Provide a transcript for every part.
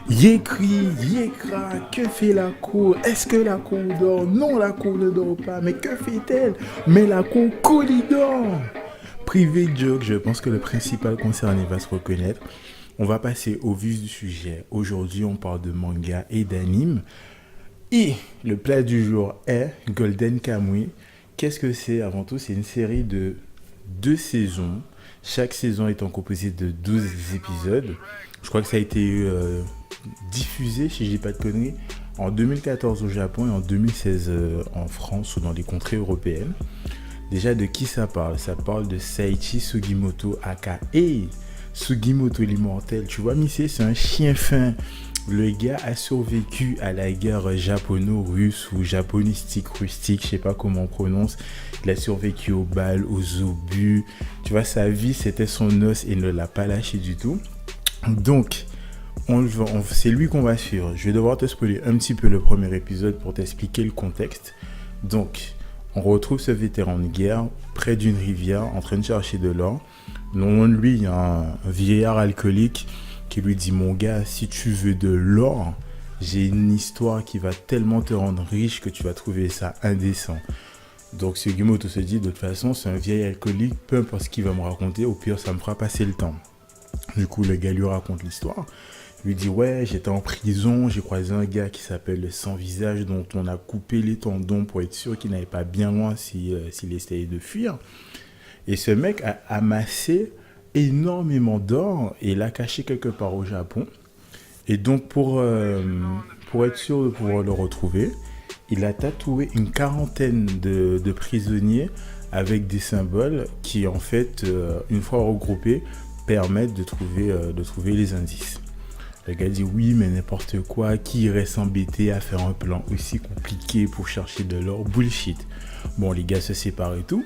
Yécri, Yécra, que fait la cour? Est-ce que la cour dort? Non, la cour ne dort pas. Mais que fait-elle? Mais la cour dort. Privé de joke, je pense que le principal concerné va se reconnaître. On va passer au vif du sujet. Aujourd'hui, on parle de manga et d'anime. Et le plat du jour est Golden Kamuy. Qu'est-ce que c'est? Avant tout, c'est une série de 2 saisons. Chaque saison étant composée de 12 épisodes. Je crois que ça a été diffusé, si je dis pas de conneries, en 2014 au Japon et en 2016 en France ou dans les contrées européennes. Déjà, de qui ça parle? Ça parle de Seiichi Sugimoto, aka Sugimoto l'immortel. Tu vois, Missy, c'est un chien fin. Le gars a survécu à la guerre japono-russe ou japonistique, rustique, je sais pas comment on prononce. Il a survécu aux balles, aux obus. Tu vois, sa vie, c'était son os et il ne l'a pas lâché du tout. Donc, c'est lui qu'on va suivre. Je vais devoir te spoiler un petit peu le premier épisode pour t'expliquer le contexte. Donc, on retrouve ce vétéran de guerre près d'une rivière en train de chercher de l'or. Non, lui, il y a un vieillard alcoolique qui lui dit: mon gars, si tu veux de l'or, j'ai une histoire qui va tellement te rendre riche que tu vas trouver ça indécent. Donc Sugimoto se dit: de toute façon, c'est un vieil alcoolique, peu importe ce qu'il va me raconter, au pire, ça me fera passer le temps. Du coup, le gars lui raconte l'histoire. Il lui dit: ouais, j'étais en prison, j'ai croisé un gars qui s'appelle le Sans-Visage, dont on a coupé les tendons pour être sûr qu'il n'allait pas bien loin s'il essayait de fuir. Et ce mec a amassé énormément d'or et l'a caché quelque part au Japon. Et donc, pour être sûr de pouvoir le retrouver, il a tatoué une quarantaine de prisonniers avec des symboles qui, en fait, une fois regroupés, permettent de trouver les indices. Le gars dit: oui, mais n'importe quoi, qui irait s'embêter à faire un plan aussi compliqué pour chercher de l'or? Bullshit. Bon, les gars se séparent et tout.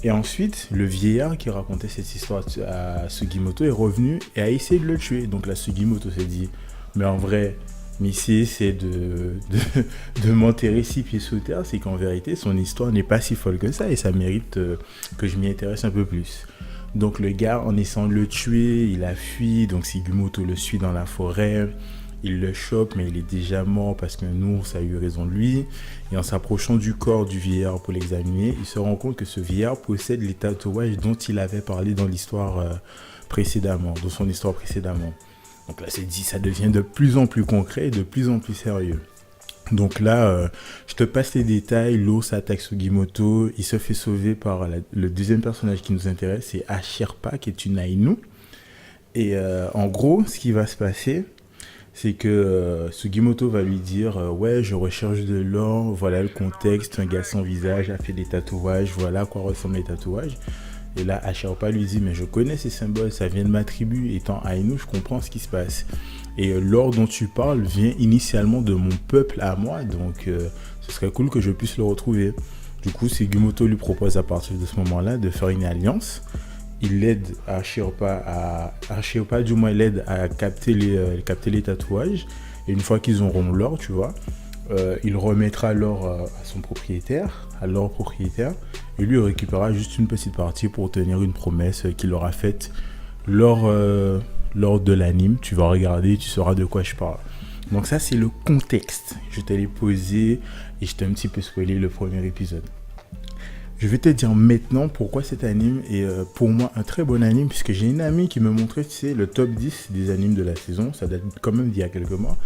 Et ensuite, le vieillard qui racontait cette histoire à Sugimoto est revenu et a essayé de le tuer. Donc là, Sugimoto s'est dit: mais en vrai, Missy, c'est de m'enterrer 6 pieds sous terre. C'est qu'en vérité, son histoire n'est pas si folle que ça et ça mérite que je m'y intéresse un peu plus. Donc le gars, en essayant de le tuer, il a fui. Donc Sugimoto le suit dans la forêt. Il le chope, mais il est déjà mort parce qu'un ours a eu raison de lui. Et en s'approchant du corps du vieillard pour l'examiner, il se rend compte que ce vieillard possède les tatouages dont il avait parlé dans l'histoire précédemment, dans son histoire précédemment. Donc là, c'est dit, ça devient de plus en plus concret et de plus en plus sérieux. Donc là, je te passe les détails. L'ours attaque Sugimoto. Il se fait sauver par le deuxième personnage qui nous intéresse, c'est Ashirpa, qui est une Ainu. Et en gros, ce qui va se passer, c'est que Sugimoto va lui dire: ouais, je recherche de l'or, voilà le contexte, un gars sans visage a fait des tatouages, voilà à quoi ressemblent les tatouages. Et là, Ashirpa lui dit: mais je connais ces symboles, ça vient de ma tribu, étant Ainu, je comprends ce qui se passe. Et l'or dont tu parles vient initialement de mon peuple à moi, donc ce serait cool que je puisse le retrouver. Du coup, Sugimoto lui propose à partir de ce moment-là de faire une alliance. Il aide Ashirpa, du moins l'aide à capter les tatouages. Et une fois qu'ils auront l'or, tu vois, il remettra l'or à son propriétaire, à leur propriétaire, et lui récupérera juste une petite partie pour tenir une promesse qu'il aura faite lors de l'anime. Tu vas regarder, tu sauras de quoi je parle. Donc ça, c'est le contexte. Je te l'ai posé et je t'ai un petit peu spoilé le premier épisode. Je vais te dire maintenant pourquoi cet anime est pour moi un très bon anime, puisque j'ai une amie qui me montrait, tu sais, le top 10 des animes de la saison. Ça date quand même d'il y a quelques mois.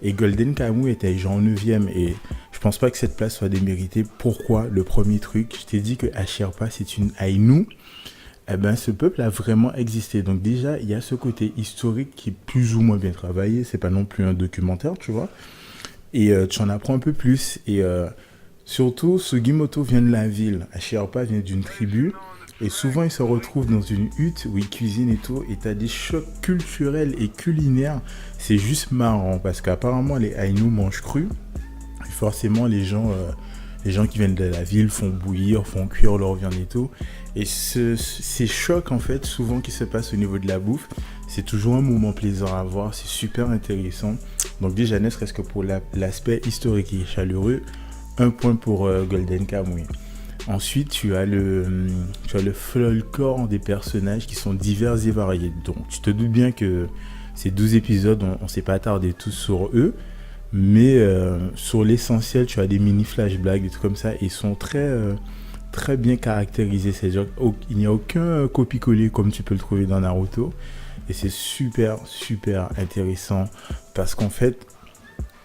Et Golden Kamuy était genre 9ème et je pense pas que cette place soit déméritée. Pourquoi? Le premier truc, je t'ai dit que Ashirpa, c'est une Ainu. Eh ben, ce peuple a vraiment existé. Donc déjà, il y a ce côté historique qui est plus ou moins bien travaillé. C'est pas non plus un documentaire, tu vois. Et tu en apprends un peu plus. Et surtout, Sugimoto vient de la ville. Ashirpa vient d'une tribu. Et souvent, il se retrouve dans une hutte où il cuisine et tout. Et tu as des chocs culturels et culinaires. C'est juste marrant parce qu'apparemment, les Ainu mangent cru. Et forcément, les gens qui viennent de la ville font bouillir, font cuire leur viande et tout. Et ces chocs, en fait, souvent qui se passent au niveau de la bouffe, c'est toujours un moment plaisant à voir. C'est super intéressant. Donc déjà, ne serait-ce que pour l'aspect historique et chaleureux, un point pour Golden Kamuy. Ensuite, tu as le folklore des personnages qui sont divers et variés. Donc, tu te doutes bien que ces 12 épisodes, on ne s'est pas attardé tous sur eux. Mais sur l'essentiel, tu as des mini flashbacks, des trucs comme ça. Et ils sont très bien caractérisés. C'est-à-dire qu'il n'y a aucun copier-coller comme tu peux le trouver dans Naruto. Et c'est super intéressant. Parce qu'en fait,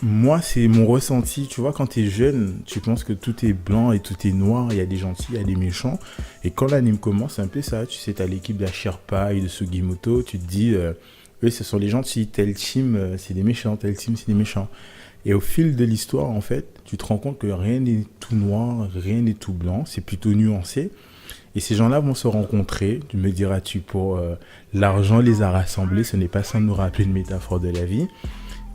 moi, c'est mon ressenti. Tu vois, quand tu es jeune, tu penses que tout est blanc et tout est noir. Il y a des gentils, il y a des méchants. Et quand l'anime commence, c'est un peu ça. Tu sais, tu as l'équipe de la Sherpa et de Sugimoto. Tu te dis, eux, ce sont les gentils. Tel team, c'est des méchants. Tel team, c'est des méchants. Et au fil de l'histoire, en fait, tu te rends compte que rien n'est tout noir, rien n'est tout blanc. C'est plutôt nuancé. Et ces gens-là vont se rencontrer. Tu me diras-tu, pour l'argent les a rassemblés. Ce n'est pas sans nous rappeler une métaphore de la vie.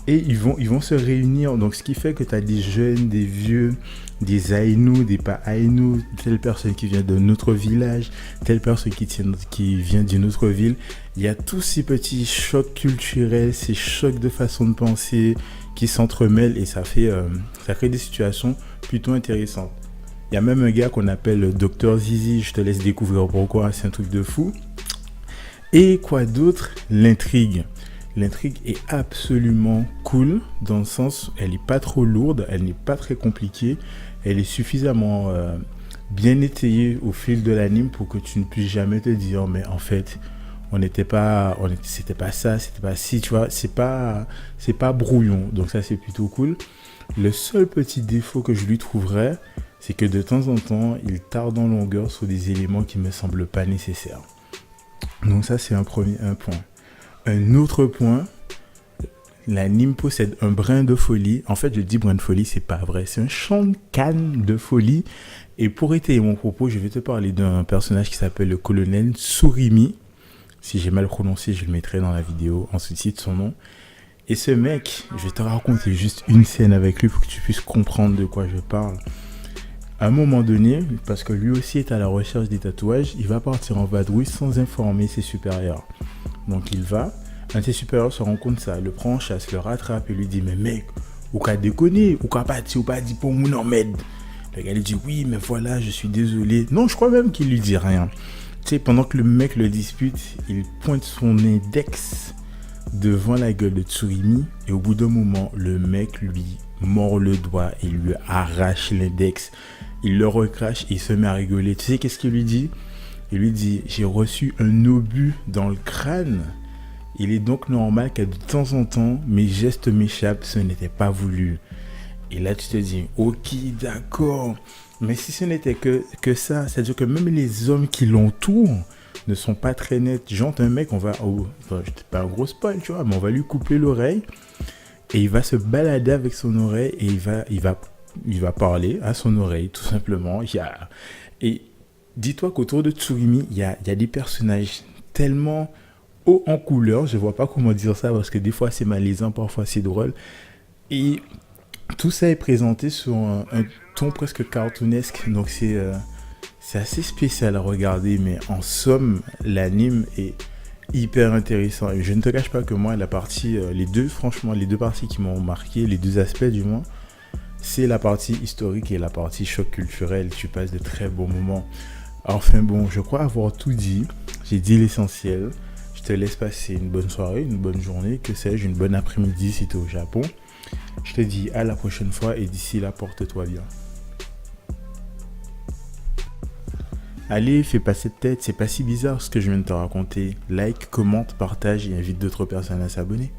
Et ils vont se réunir. Donc, ce qui fait que tu as des jeunes, des vieux, des Aïnous, des pas Aïnous, telle personne qui vient d'un autre village, telle personne qui vient d'une autre ville. Il y a tous ces petits chocs culturels, ces chocs de façon de penser qui s'entremêlent et ça crée des situations plutôt intéressantes. Il y a même un gars qu'on appelle le Dr Zizi. Je te laisse découvrir pourquoi. C'est un truc de fou. Et quoi d'autre? L'intrigue. L'intrigue est absolument cool dans le sens, elle n'est pas trop lourde, elle n'est pas très compliquée, elle est suffisamment bien étayée au fil de l'anime pour que tu ne puisses jamais te dire mais en fait c'était pas ça, c'était pas si, tu vois, c'est pas brouillon, donc ça c'est plutôt cool. Le seul petit défaut que je lui trouverais, c'est que de temps en temps il tarde en longueur sur des éléments qui me semblent pas nécessaires. Donc ça c'est un point. Un autre point, l'anime possède un brin de folie. En fait, je dis brin de folie, c'est pas vrai. C'est un champ de canne de folie. Et pour étayer mon propos, je vais te parler d'un personnage qui s'appelle le colonel Tsurimi. Si j'ai mal prononcé, je le mettrai dans la vidéo en sous-titre son nom. Et ce mec, je vais te raconter juste une scène avec lui pour que tu puisses comprendre de quoi je parle. À un moment donné, parce que lui aussi est à la recherche des tatouages, il va partir en vadrouille sans informer ses supérieurs. Donc il va, un de ses supérieurs se rend compte de ça, le prend en chasse, le rattrape et lui dit « Mais mec, ou qu'a déconné, ou qu'a pas dit pour mon emmède ?» Le gars lui dit « Oui, mais voilà, je suis désolé. » Non, je crois même qu'il lui dit rien. Tu sais, pendant que le mec le dispute, il pointe son index devant la gueule de Tsurimi et au bout d'un moment, le mec lui mord le doigt et lui arrache l'index. Il le recrache et il se met à rigoler. Tu sais qu'est-ce qu'il lui dit ? Il lui dit « J'ai reçu un obus dans le crâne. Il est donc normal qu'à de temps en temps, mes gestes m'échappent, ce n'était pas voulu. » Et là, tu te dis « Ok, d'accord. Mais si ce n'était que ça, c'est-à-dire que même les hommes qui l'entourent ne sont pas très nets. Genre, un mec, pas un gros spoil, tu vois, mais on va lui couper l'oreille et il va se balader avec son oreille et il va parler à son oreille, tout simplement. Et dis-toi qu'autour de Tsurimi, il y a des personnages tellement hauts en couleur, je vois pas comment dire ça parce que des fois c'est malaisant, parfois c'est drôle. Et tout ça est présenté sur un ton presque cartoonesque, donc c'est assez spécial à regarder, mais en somme, l'anime est hyper intéressant. Et je ne te cache pas que moi, les deux parties qui m'ont marqué, les deux aspects du moins, c'est la partie historique et la partie choc culturel. Tu passes de très bons moments. Enfin bon, je crois avoir tout dit. J'ai dit l'essentiel. Je te laisse passer une bonne soirée, une bonne journée, que sais-je, une bonne après-midi si tu es au Japon. Je te dis à la prochaine fois et d'ici là, porte-toi bien. Allez, fais pas cette tête, c'est pas si bizarre ce que je viens de te raconter. Like, commente, partage et invite d'autres personnes à s'abonner.